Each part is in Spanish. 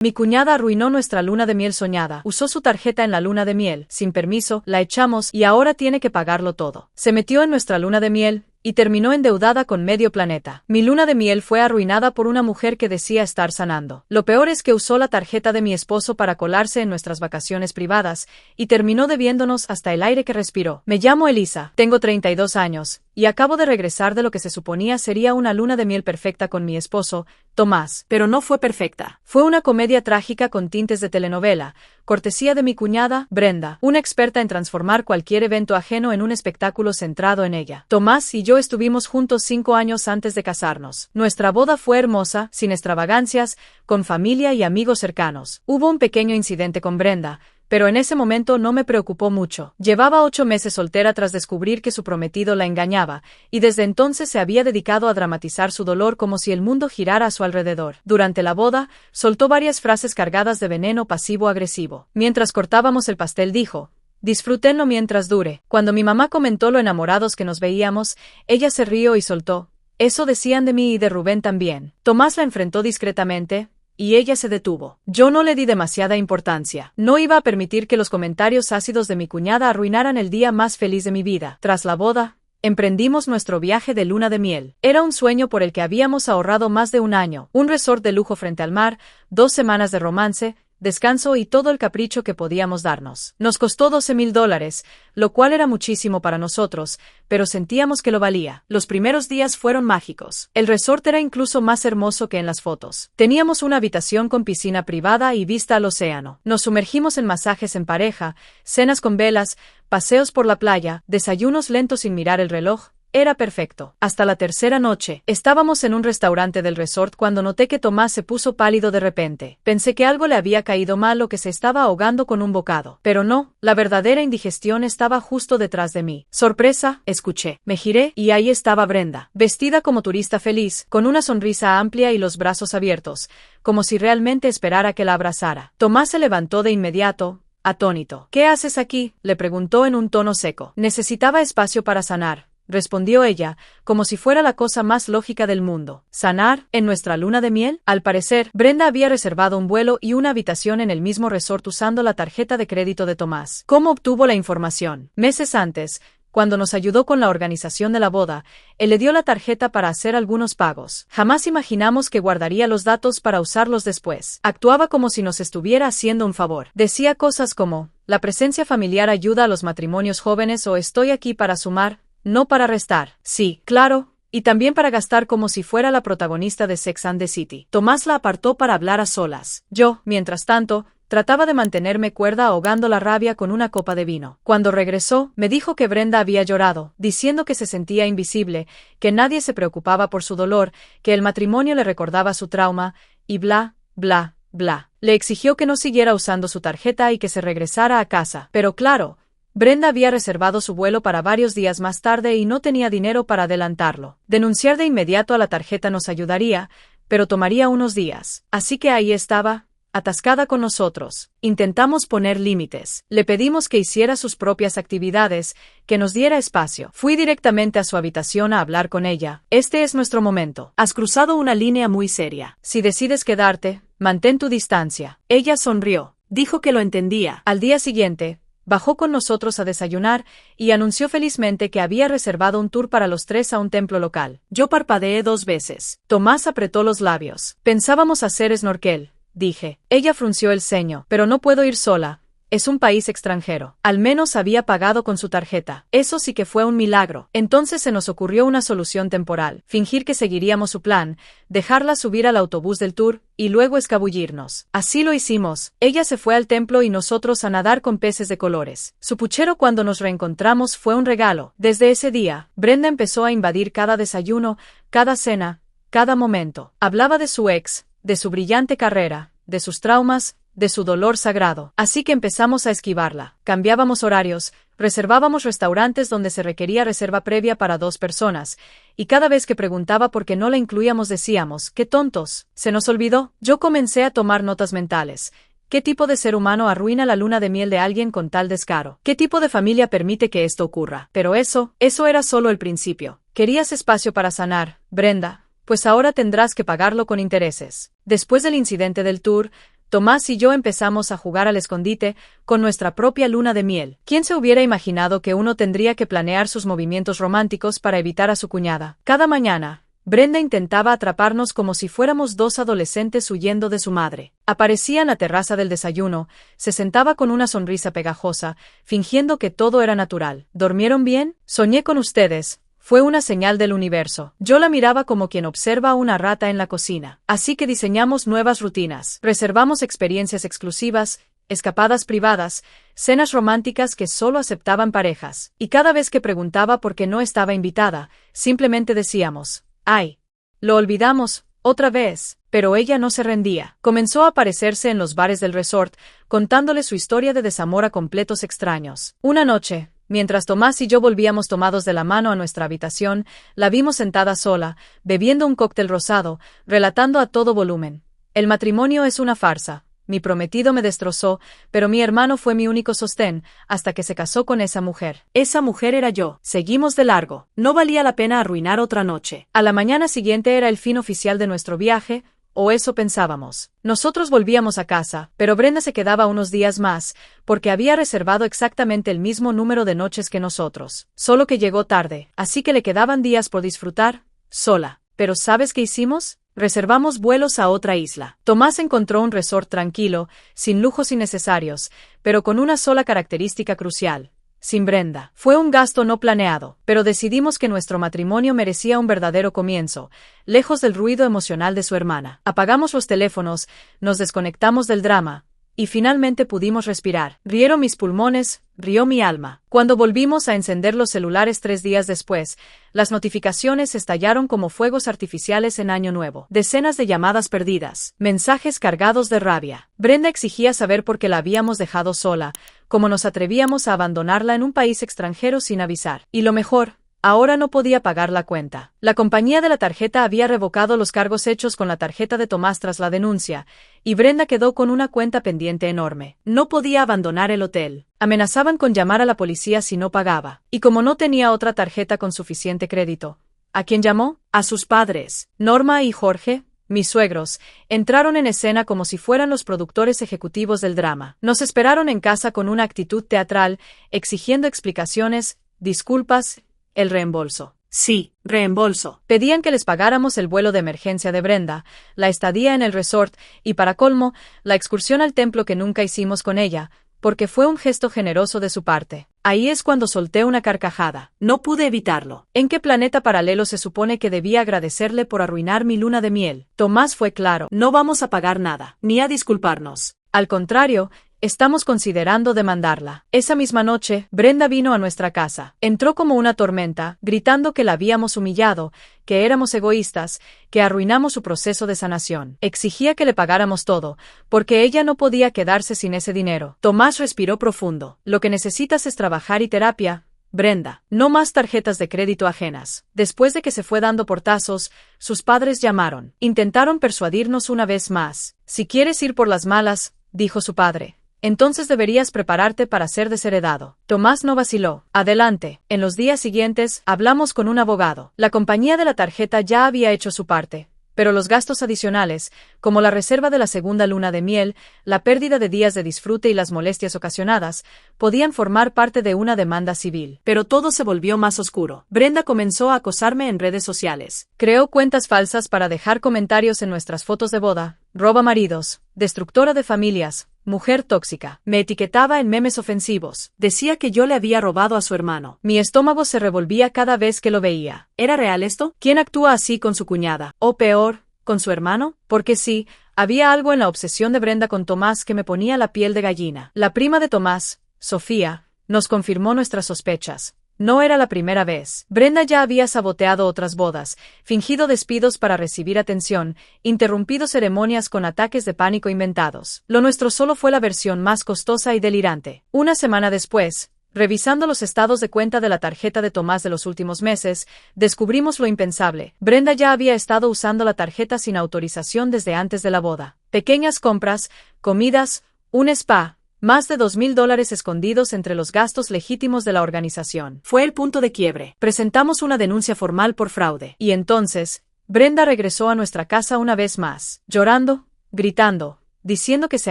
Mi cuñada arruinó nuestra luna de miel soñada. Usó su tarjeta en la luna de miel, sin permiso, la echamos y ahora tiene que pagarlo todo. Se metió en nuestra luna de miel y terminó endeudada con medio planeta. Mi luna de miel fue arruinada por una mujer que decía estar sanando. Lo peor es que usó la tarjeta de mi esposo para colarse en nuestras vacaciones privadas y terminó debiéndonos hasta el aire que respiró. Me llamo Elisa, tengo 32 años y acabo de regresar de lo que se suponía sería una luna de miel perfecta con mi esposo, Tomás, pero no fue perfecta. Fue una comedia trágica con tintes de telenovela, cortesía de mi cuñada, Brenda, una experta en transformar cualquier evento ajeno en un espectáculo centrado en ella. Tomás y yo estuvimos juntos 5 años antes de casarnos. Nuestra boda fue hermosa, sin extravagancias, con familia y amigos cercanos. Hubo un pequeño incidente con Brenda, pero en ese momento no me preocupó mucho. Llevaba 8 meses soltera tras descubrir que su prometido la engañaba, y desde entonces se había dedicado a dramatizar su dolor como si el mundo girara a su alrededor. Durante la boda, soltó varias frases cargadas de veneno pasivo-agresivo. Mientras cortábamos el pastel dijo: disfrútenlo mientras dure. Cuando mi mamá comentó lo enamorados que nos veíamos, ella se rió y soltó: eso decían de mí y de Rubén también. Tomás la enfrentó discretamente, y ella se detuvo. Yo no le di demasiada importancia. No iba a permitir que los comentarios ácidos de mi cuñada arruinaran el día más feliz de mi vida. Tras la boda, emprendimos nuestro viaje de luna de miel. Era un sueño por el que habíamos ahorrado más de un año. Un resort de lujo frente al mar, 2 semanas de romance, descanso y todo el capricho que podíamos darnos. Nos costó $12,000, lo cual era muchísimo para nosotros, pero sentíamos que lo valía. Los primeros días fueron mágicos. El resort era incluso más hermoso que en las fotos. Teníamos una habitación con piscina privada y vista al océano. Nos sumergimos en masajes en pareja, cenas con velas, paseos por la playa, desayunos lentos sin mirar el reloj. Era perfecto. Hasta la tercera noche, estábamos en un restaurante del resort cuando noté que Tomás se puso pálido de repente. Pensé que algo le había caído mal o que se estaba ahogando con un bocado. Pero no, la verdadera indigestión estaba justo detrás de mí. Sorpresa, escuché. Me giré y ahí estaba Brenda, vestida como turista feliz, con una sonrisa amplia y los brazos abiertos, como si realmente esperara que la abrazara. Tomás se levantó de inmediato, atónito. ¿Qué haces aquí?, le preguntó en un tono seco. Necesitaba espacio para sanar, respondió ella, como si fuera la cosa más lógica del mundo. ¿Sanar? ¿En nuestra luna de miel? Al parecer, Brenda había reservado un vuelo y una habitación en el mismo resort usando la tarjeta de crédito de Tomás. ¿Cómo obtuvo la información? Meses antes, cuando nos ayudó con la organización de la boda, él le dio la tarjeta para hacer algunos pagos. Jamás imaginamos que guardaría los datos para usarlos después. Actuaba como si nos estuviera haciendo un favor. Decía cosas como: la presencia familiar ayuda a los matrimonios jóvenes, o estoy aquí para sumar, no para restar. Sí, claro, y también para gastar, como si fuera la protagonista de Sex and the City. Tomás la apartó para hablar a solas. Yo, mientras tanto, trataba de mantenerme cuerda ahogando la rabia con una copa de vino. Cuando regresó, me dijo que Brenda había llorado, diciendo que se sentía invisible, que nadie se preocupaba por su dolor, que el matrimonio le recordaba su trauma, y bla, bla, bla. Le exigió que no siguiera usando su tarjeta y que se regresara a casa. Pero claro, Brenda había reservado su vuelo para varios días más tarde y no tenía dinero para adelantarlo. Denunciar de inmediato a la tarjeta nos ayudaría, pero tomaría unos días. Así que ahí estaba, atascada con nosotros. Intentamos poner límites. Le pedimos que hiciera sus propias actividades, que nos diera espacio. Fui directamente a su habitación a hablar con ella. Este es nuestro momento. Has cruzado una línea muy seria. Si decides quedarte, mantén tu distancia. Ella sonrió. Dijo que lo entendía. Al día siguiente, bajó con nosotros a desayunar y anunció felizmente que había reservado un tour para los 3 a un templo local. Yo parpadeé 2 veces. Tomás apretó los labios. Pensábamos hacer snorkel, dije. Ella frunció el ceño. Pero no puedo ir sola. Es un país extranjero. Al menos había pagado con su tarjeta. Eso sí que fue un milagro. Entonces se nos ocurrió una solución temporal. Fingir que seguiríamos su plan, dejarla subir al autobús del tour, y luego escabullirnos. Así lo hicimos. Ella se fue al templo y nosotros a nadar con peces de colores. Su puchero cuando nos reencontramos fue un regalo. Desde ese día, Brenda empezó a invadir cada desayuno, cada cena, cada momento. Hablaba de su ex, de su brillante carrera, de sus traumas, de su dolor sagrado. Así que empezamos a esquivarla. Cambiábamos horarios, reservábamos restaurantes donde se requería reserva previa para 2 personas, y cada vez que preguntaba por qué no la incluíamos decíamos: ¡qué tontos! Se nos olvidó. Yo comencé a tomar notas mentales. ¿Qué tipo de ser humano arruina la luna de miel de alguien con tal descaro? ¿Qué tipo de familia permite que esto ocurra? Pero eso era solo el principio. ¿Querías espacio para sanar, Brenda? Pues ahora tendrás que pagarlo con intereses. Después del incidente del tour, Tomás y yo empezamos a jugar al escondite con nuestra propia luna de miel. ¿Quién se hubiera imaginado que uno tendría que planear sus movimientos románticos para evitar a su cuñada? Cada mañana, Brenda intentaba atraparnos como si fuéramos dos adolescentes huyendo de su madre. Aparecía en la terraza del desayuno, se sentaba con una sonrisa pegajosa, fingiendo que todo era natural. ¿Dormieron bien? Soñé con ustedes. Fue una señal del universo. Yo la miraba como quien observa a una rata en la cocina. Así que diseñamos nuevas rutinas. Reservamos experiencias exclusivas, escapadas privadas, cenas románticas que solo aceptaban parejas. Y cada vez que preguntaba por qué no estaba invitada, simplemente decíamos, ¡ay! Lo olvidamos, otra vez. Pero ella no se rendía. Comenzó a aparecerse en los bares del resort, contándole su historia de desamor a completos extraños. Una noche, mientras Tomás y yo volvíamos tomados de la mano a nuestra habitación, la vimos sentada sola, bebiendo un cóctel rosado, relatando a todo volumen. El matrimonio es una farsa. Mi prometido me destrozó, pero mi hermano fue mi único sostén, hasta que se casó con esa mujer. Esa mujer era yo. Seguimos de largo. No valía la pena arruinar otra noche. A la mañana siguiente era el fin oficial de nuestro viaje, o eso pensábamos. Nosotros volvíamos a casa, pero Brenda se quedaba unos días más, porque había reservado exactamente el mismo número de noches que nosotros. Solo que llegó tarde, así que le quedaban días por disfrutar, sola. Pero ¿sabes qué hicimos? Reservamos vuelos a otra isla. Tomás encontró un resort tranquilo, sin lujos innecesarios, pero con una sola característica crucial: sin Brenda. Fue un gasto no planeado, pero decidimos que nuestro matrimonio merecía un verdadero comienzo, lejos del ruido emocional de su hermana. Apagamos los teléfonos, nos desconectamos del drama, y finalmente pudimos respirar. Rieron mis pulmones, rió mi alma. Cuando volvimos a encender los celulares 3 días después, las notificaciones estallaron como fuegos artificiales en Año Nuevo. Decenas de llamadas perdidas, mensajes cargados de rabia. Brenda exigía saber por qué la habíamos dejado sola, cómo nos atrevíamos a abandonarla en un país extranjero sin avisar. Y lo mejor, ahora no podía pagar la cuenta. La compañía de la tarjeta había revocado los cargos hechos con la tarjeta de Tomás tras la denuncia, y Brenda quedó con una cuenta pendiente enorme. No podía abandonar el hotel. Amenazaban con llamar a la policía si no pagaba. Y como no tenía otra tarjeta con suficiente crédito, ¿a quién llamó? A sus padres. Norma y Jorge, mis suegros, entraron en escena como si fueran los productores ejecutivos del drama. Nos esperaron en casa con una actitud teatral, exigiendo explicaciones, disculpas, el reembolso. Sí, reembolso. Pedían que les pagáramos el vuelo de emergencia de Brenda, la estadía en el resort y, para colmo, la excursión al templo que nunca hicimos con ella, porque fue un gesto generoso de su parte. Ahí es cuando solté una carcajada. No pude evitarlo. ¿En qué planeta paralelo se supone que debía agradecerle por arruinar mi luna de miel? Tomás fue claro: no vamos a pagar nada, ni a disculparnos. Al contrario, estamos considerando demandarla. Esa misma noche, Brenda vino a nuestra casa. Entró como una tormenta, gritando que la habíamos humillado, que éramos egoístas, que arruinamos su proceso de sanación. Exigía que le pagáramos todo, porque ella no podía quedarse sin ese dinero. Tomás respiró profundo. Lo que necesitas es trabajar y terapia, Brenda. No más tarjetas de crédito ajenas. Después de que se fue dando portazos, sus padres llamaron. Intentaron persuadirnos una vez más. Si quieres ir por las malas, dijo su padre, entonces deberías prepararte para ser desheredado. Tomás no vaciló. Adelante. En los días siguientes, hablamos con un abogado. La compañía de la tarjeta ya había hecho su parte, pero los gastos adicionales, como la reserva de la segunda luna de miel, la pérdida de días de disfrute y las molestias ocasionadas, podían formar parte de una demanda civil. Pero todo se volvió más oscuro. Brenda comenzó a acosarme en redes sociales. Creó cuentas falsas para dejar comentarios en nuestras fotos de boda. Roba maridos, destructora de familias, mujer tóxica. Me etiquetaba en memes ofensivos. Decía que yo le había robado a su hermano. Mi estómago se revolvía cada vez que lo veía. ¿Era real esto? ¿Quién actúa así con su cuñada? O peor, ¿con su hermano? Porque sí, había algo en la obsesión de Brenda con Tomás que me ponía la piel de gallina. La prima de Tomás, Sofía, nos confirmó nuestras sospechas. No era la primera vez. Brenda ya había saboteado otras bodas, fingido despidos para recibir atención, interrumpido ceremonias con ataques de pánico inventados. Lo nuestro solo fue la versión más costosa y delirante. Una semana después, revisando los estados de cuenta de la tarjeta de Tomás de los últimos meses, descubrimos lo impensable. Brenda ya había estado usando la tarjeta sin autorización desde antes de la boda. Pequeñas compras, comidas, un spa, más de $2,000 escondidos entre los gastos legítimos de la organización. Fue el punto de quiebre. Presentamos una denuncia formal por fraude. Y entonces, Brenda regresó a nuestra casa una vez más, llorando, gritando, diciendo que se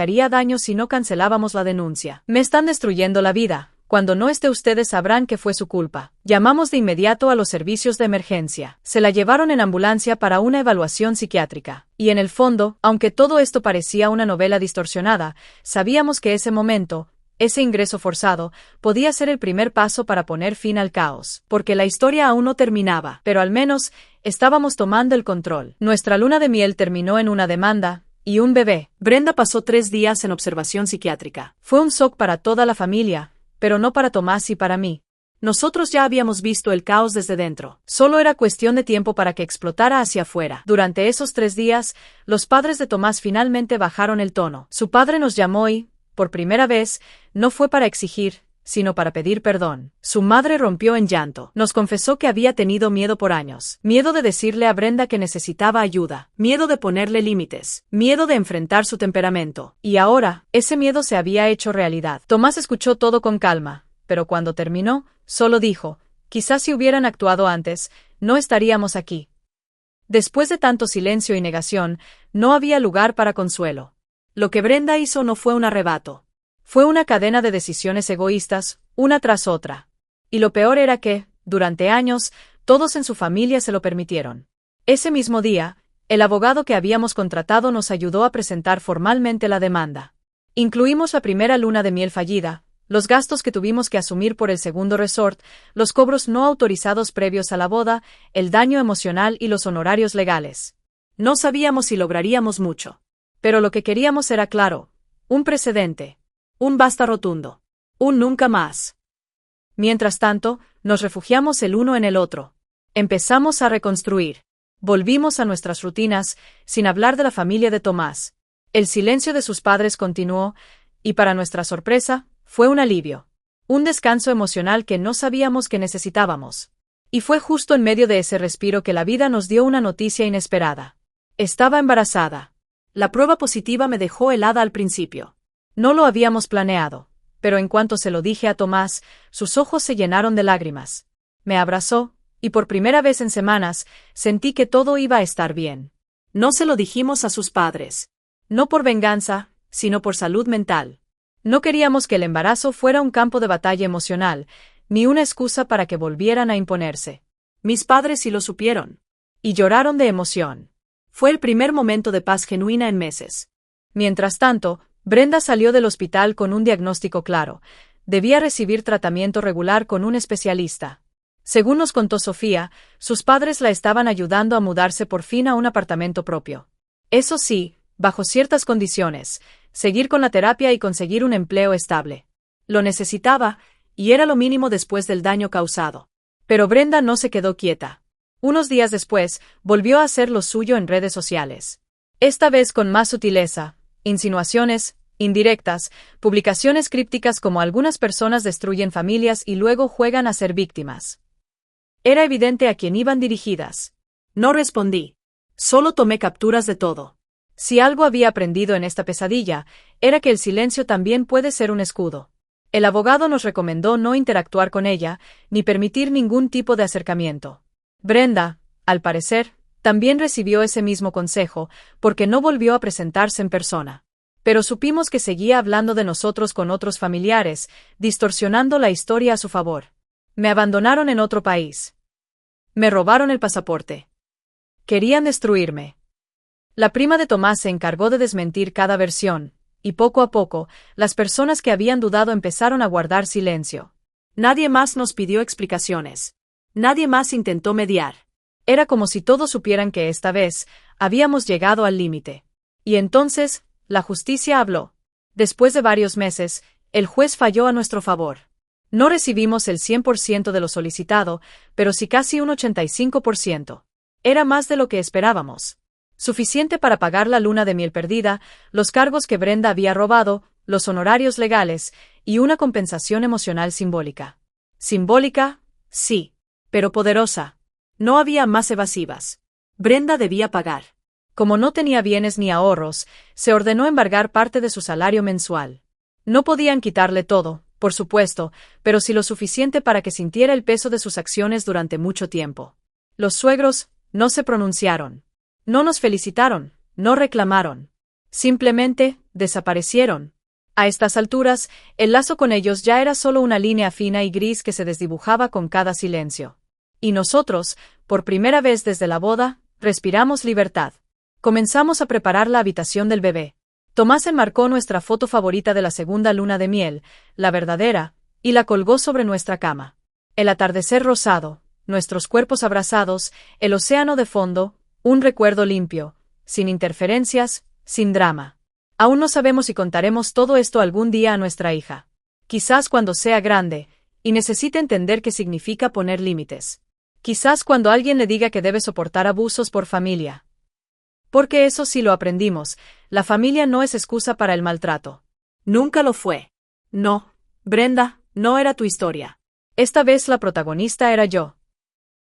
haría daño si no cancelábamos la denuncia. Me están destruyendo la vida. Cuando no esté ustedes sabrán que fue su culpa. Llamamos de inmediato a los servicios de emergencia. Se la llevaron en ambulancia para una evaluación psiquiátrica. Y en el fondo, aunque todo esto parecía una novela distorsionada, sabíamos que ese momento, ese ingreso forzado, podía ser el primer paso para poner fin al caos. Porque la historia aún no terminaba, pero al menos estábamos tomando el control. Nuestra luna de miel terminó en una demanda y un bebé. Brenda pasó 3 días en observación psiquiátrica. Fue un shock para toda la familia, pero no para Tomás y para mí. Nosotros ya habíamos visto el caos desde dentro. Solo era cuestión de tiempo para que explotara hacia afuera. Durante esos 3 días, los padres de Tomás finalmente bajaron el tono. Su padre nos llamó y, por primera vez, no fue para exigir, sino para pedir perdón. Su madre rompió en llanto. Nos confesó que había tenido miedo por años. Miedo de decirle a Brenda que necesitaba ayuda. Miedo de ponerle límites. Miedo de enfrentar su temperamento. Y ahora, ese miedo se había hecho realidad. Tomás escuchó todo con calma, pero cuando terminó, solo dijo, quizás si hubieran actuado antes, no estaríamos aquí. Después de tanto silencio y negación, no había lugar para consuelo. Lo que Brenda hizo no fue un arrebato. Fue una cadena de decisiones egoístas, una tras otra. Y lo peor era que, durante años, todos en su familia se lo permitieron. Ese mismo día, el abogado que habíamos contratado nos ayudó a presentar formalmente la demanda. Incluimos la primera luna de miel fallida, los gastos que tuvimos que asumir por el segundo resort, los cobros no autorizados previos a la boda, el daño emocional y los honorarios legales. No sabíamos si lograríamos mucho. Pero lo que queríamos era claro, un precedente. Un basta rotundo. Un nunca más. Mientras tanto, nos refugiamos el uno en el otro. Empezamos a reconstruir. Volvimos a nuestras rutinas, sin hablar de la familia de Tomás. El silencio de sus padres continuó, y para nuestra sorpresa, fue un alivio. Un descanso emocional que no sabíamos que necesitábamos. Y fue justo en medio de ese respiro que la vida nos dio una noticia inesperada. Estaba embarazada. La prueba positiva me dejó helada al principio. No lo habíamos planeado, pero en cuanto se lo dije a Tomás, sus ojos se llenaron de lágrimas. Me abrazó, y por primera vez en semanas, sentí que todo iba a estar bien. No se lo dijimos a sus padres. No por venganza, sino por salud mental. No queríamos que el embarazo fuera un campo de batalla emocional, ni una excusa para que volvieran a imponerse. Mis padres sí lo supieron. Y lloraron de emoción. Fue el primer momento de paz genuina en meses. Mientras tanto, Brenda salió del hospital con un diagnóstico claro. Debía recibir tratamiento regular con un especialista. Según nos contó Sofía, sus padres la estaban ayudando a mudarse por fin a un apartamento propio. Eso sí, bajo ciertas condiciones, seguir con la terapia y conseguir un empleo estable. Lo necesitaba, y era lo mínimo después del daño causado. Pero Brenda no se quedó quieta. Unos días después, volvió a hacer lo suyo en redes sociales. Esta vez con más sutileza. Insinuaciones, indirectas, publicaciones crípticas como algunas personas destruyen familias y luego juegan a ser víctimas. Era evidente a quién iban dirigidas. No respondí. Solo tomé capturas de todo. Si algo había aprendido en esta pesadilla, era que el silencio también puede ser un escudo. El abogado nos recomendó no interactuar con ella, ni permitir ningún tipo de acercamiento. Brenda, al parecer, también recibió ese mismo consejo, porque no volvió a presentarse en persona. Pero supimos que seguía hablando de nosotros con otros familiares, distorsionando la historia a su favor. Me abandonaron en otro país. Me robaron el pasaporte. Querían destruirme. La prima de Tomás se encargó de desmentir cada versión, y poco a poco, las personas que habían dudado empezaron a guardar silencio. Nadie más nos pidió explicaciones. Nadie más intentó mediar. Era como si todos supieran que esta vez habíamos llegado al límite. Y entonces, la justicia habló. Después de varios meses, el juez falló a nuestro favor. No recibimos el 100% de lo solicitado, pero sí casi un 85%. Era más de lo que esperábamos. Suficiente para pagar la luna de miel perdida, los cargos que Brenda había robado, los honorarios legales y una compensación emocional simbólica. Simbólica, sí, pero poderosa. No había más evasivas. Brenda debía pagar. Como no tenía bienes ni ahorros, se ordenó embargar parte de su salario mensual. No podían quitarle todo, por supuesto, pero sí lo suficiente para que sintiera el peso de sus acciones durante mucho tiempo. Los suegros no se pronunciaron. No nos felicitaron, no reclamaron. Simplemente, desaparecieron. A estas alturas, el lazo con ellos ya era solo una línea fina y gris que se desdibujaba con cada silencio. Y nosotros, por primera vez desde la boda, respiramos libertad. Comenzamos a preparar la habitación del bebé. Tomás enmarcó nuestra foto favorita de la segunda luna de miel, la verdadera, y la colgó sobre nuestra cama. El atardecer rosado, nuestros cuerpos abrazados, el océano de fondo, un recuerdo limpio, sin interferencias, sin drama. Aún no sabemos si contaremos todo esto algún día a nuestra hija. Quizás cuando sea grande, y necesite entender qué significa poner límites. Quizás cuando alguien le diga que debe soportar abusos por familia. Porque eso sí lo aprendimos, la familia no es excusa para el maltrato. Nunca lo fue. No, Brenda, no era tu historia. Esta vez la protagonista era yo.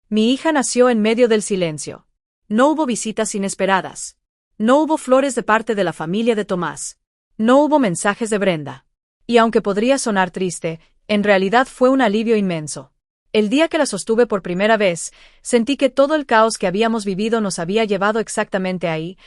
Mi hija nació en medio del silencio. No hubo visitas inesperadas. No hubo flores de parte de la familia de Tomás. No hubo mensajes de Brenda. Y aunque podría sonar triste, en realidad fue un alivio inmenso. El día que la sostuve por primera vez, sentí que todo el caos que habíamos vivido nos había llevado exactamente ahí,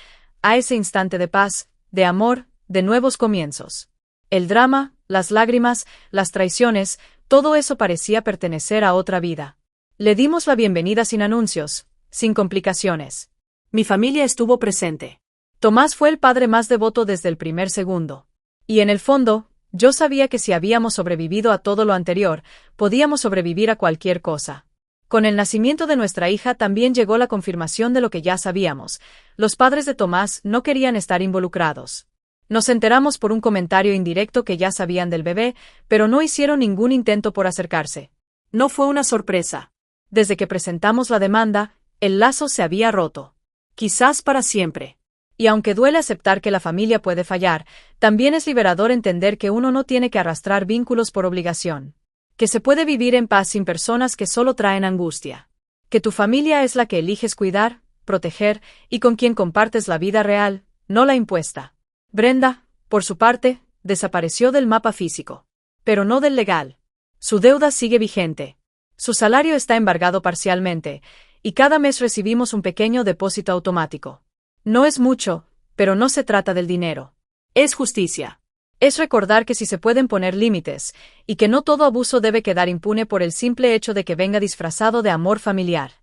a ese instante de paz, de amor, de nuevos comienzos. El drama, las lágrimas, las traiciones, todo eso parecía pertenecer a otra vida. Le dimos la bienvenida sin anuncios, sin complicaciones. Mi familia estuvo presente. Tomás fue el padre más devoto desde el primer segundo. Y en el fondo, yo sabía que si habíamos sobrevivido a todo lo anterior, podíamos sobrevivir a cualquier cosa. Con el nacimiento de nuestra hija también llegó la confirmación de lo que ya sabíamos. Los padres de Tomás no querían estar involucrados. Nos enteramos por un comentario indirecto que ya sabían del bebé, pero no hicieron ningún intento por acercarse. No fue una sorpresa. Desde que presentamos la demanda, el lazo se había roto. Quizás para siempre. Y aunque duele aceptar que la familia puede fallar, también es liberador entender que uno no tiene que arrastrar vínculos por obligación. Que se puede vivir en paz sin personas que solo traen angustia. Que tu familia es la que eliges cuidar, proteger, y con quien compartes la vida real, no la impuesta. Brenda, por su parte, desapareció del mapa físico. Pero no del legal. Su deuda sigue vigente. Su salario está embargado parcialmente, y cada mes recibimos un pequeño depósito automático. No es mucho, pero no se trata del dinero. Es justicia. Es recordar que sí se pueden poner límites, y que no todo abuso debe quedar impune por el simple hecho de que venga disfrazado de amor familiar.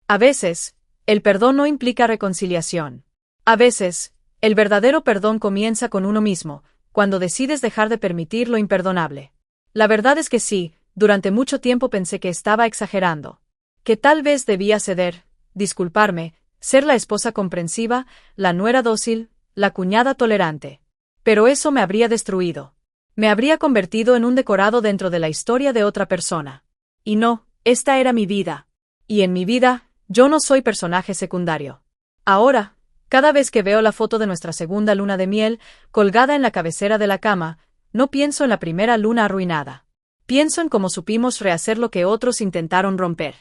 A veces, el perdón no implica reconciliación. A veces, el verdadero perdón comienza con uno mismo, cuando decides dejar de permitir lo imperdonable. La verdad es que sí, durante mucho tiempo pensé que estaba exagerando. Que tal vez debía ceder, disculparme, ser la esposa comprensiva, la nuera dócil, la cuñada tolerante. Pero eso me habría destruido. Me habría convertido en un decorado dentro de la historia de otra persona. Y no, esta era mi vida. Y en mi vida, yo no soy personaje secundario. Ahora, cada vez que veo la foto de nuestra segunda luna de miel, colgada en la cabecera de la cama, no pienso en la primera luna arruinada. Pienso en cómo supimos rehacer lo que otros intentaron romper.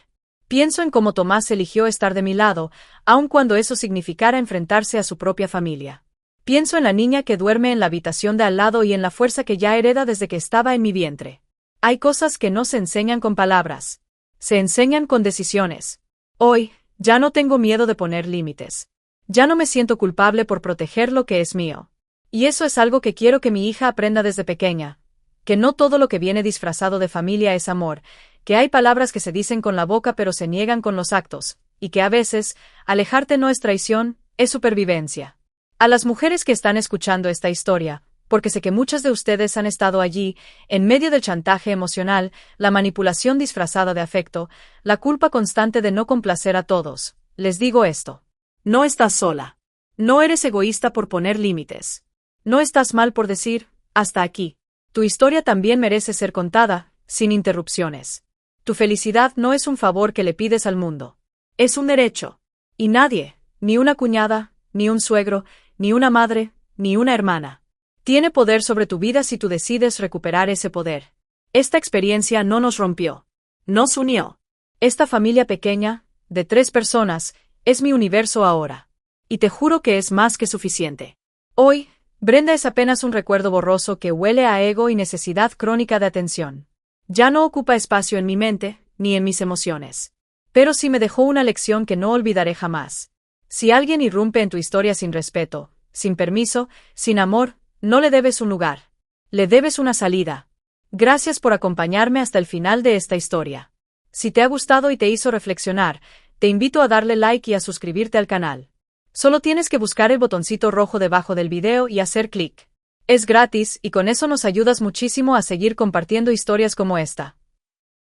Pienso en cómo Tomás eligió estar de mi lado, aun cuando eso significara enfrentarse a su propia familia. Pienso en la niña que duerme en la habitación de al lado y en la fuerza que ya hereda desde que estaba en mi vientre. Hay cosas que no se enseñan con palabras. Se enseñan con decisiones. Hoy, ya no tengo miedo de poner límites. Ya no me siento culpable por proteger lo que es mío. Y eso es algo que quiero que mi hija aprenda desde pequeña. Que no todo lo que viene disfrazado de familia es amor, que hay palabras que se dicen con la boca pero se niegan con los actos, y que a veces, alejarte no es traición, es supervivencia. A las mujeres que están escuchando esta historia, porque sé que muchas de ustedes han estado allí, en medio del chantaje emocional, la manipulación disfrazada de afecto, la culpa constante de no complacer a todos, les digo esto. No estás sola. No eres egoísta por poner límites. No estás mal por decir, hasta aquí. Tu historia también merece ser contada, sin interrupciones. Tu felicidad no es un favor que le pides al mundo. Es un derecho. Y nadie, ni una cuñada, ni un suegro, ni una madre, ni una hermana, tiene poder sobre tu vida si tú decides recuperar ese poder. Esta experiencia no nos rompió. Nos unió. Esta familia pequeña, de 3 personas, es mi universo ahora. Y te juro que es más que suficiente. Hoy, Brenda es apenas un recuerdo borroso que huele a ego y necesidad crónica de atención. Ya no ocupa espacio en mi mente, ni en mis emociones. Pero sí me dejó una lección que no olvidaré jamás. Si alguien irrumpe en tu historia sin respeto, sin permiso, sin amor, no le debes un lugar. Le debes una salida. Gracias por acompañarme hasta el final de esta historia. Si te ha gustado y te hizo reflexionar, te invito a darle like y a suscribirte al canal. Solo tienes que buscar el botoncito rojo debajo del video y hacer clic. Es gratis y con eso nos ayudas muchísimo a seguir compartiendo historias como esta.